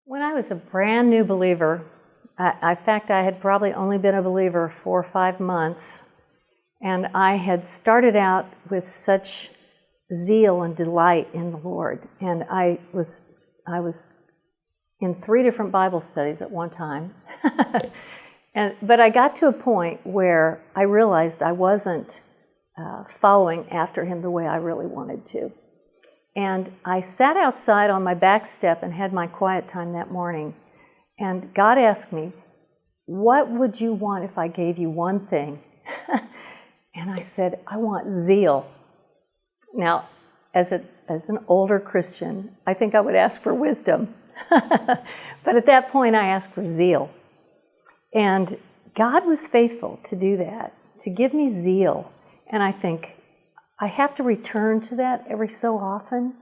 When I was a brand new believer, in fact, I had probably only been a believer 4 or 5 months, and I had started out with such zeal and delight in the Lord. And I was in 3 different Bible studies at one time. But I got to a point where I realized I wasn't following after Him the way I really wanted to. And I sat outside on my back step and had my quiet time that morning. And God asked me, "What would you want if I gave you one thing?" And I said, "I want zeal." Now, as an older Christian, I think I would ask for wisdom. But at that point, I asked for zeal. And God was faithful to do that, to give me zeal. And I think, I have to return to that every so often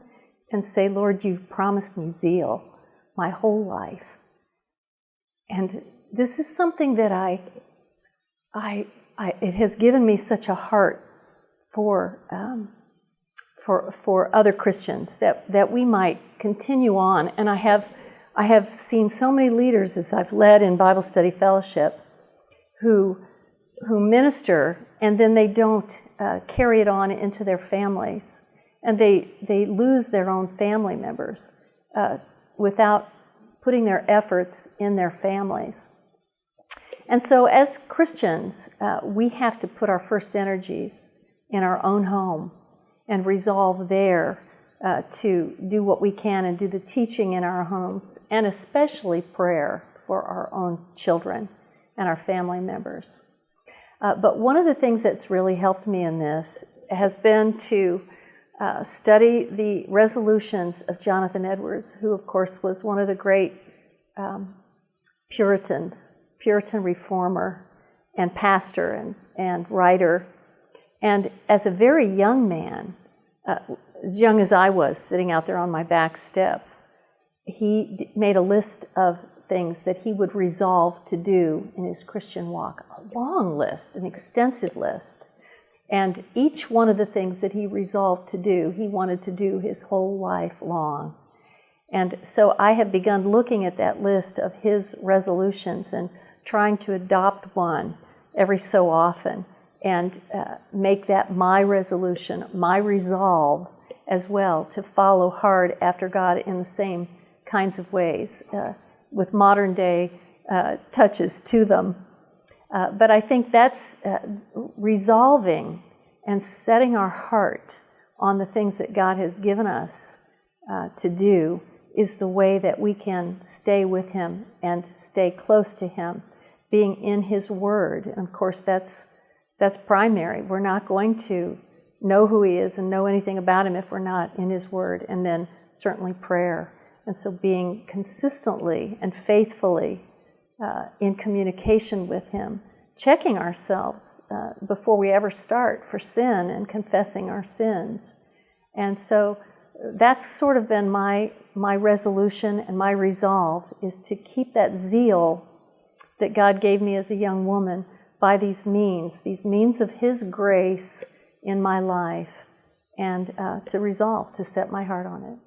and say, "Lord, you've promised me zeal my whole life." And this is something that it has given me such a heart for other Christians that we might continue on. And I have seen so many leaders as I've led in Bible study fellowship who minister, and then they don't carry it on into their families, and they lose their own family members without putting their efforts in their families. And so as Christians, we have to put our first energies in our own home and resolve there to do what we can and do the teaching in our homes, and especially prayer for our own children and our family members. But one of the things that's really helped me in this has been to study the resolutions of Jonathan Edwards, who, of course, was one of the great Puritan reformer and pastor and writer. And as a very young man, as young as I was, sitting out there on my back steps, he made a list of things that he would resolve to do in his Christian walk. A long list, an extensive list. And each one of the things that he resolved to do, he wanted to do his whole life long. And so I have begun looking at that list of his resolutions and trying to adopt one every so often and make that my resolution, my resolve as well, to follow hard after God in the same kinds of ways, with modern day touches to them. But I think that's resolving and setting our heart on the things that God has given us to do is the way that we can stay with Him and stay close to Him, being in His Word. And of course, that's primary. We're not going to know who He is and know anything about Him if we're not in His Word, and then certainly prayer. And so being consistently and faithfully in communication with Him, checking ourselves before we ever start for sin and confessing our sins. And so that's sort of been my resolution and my resolve, is to keep that zeal that God gave me as a young woman by these means of His grace in my life, and to resolve to set my heart on it.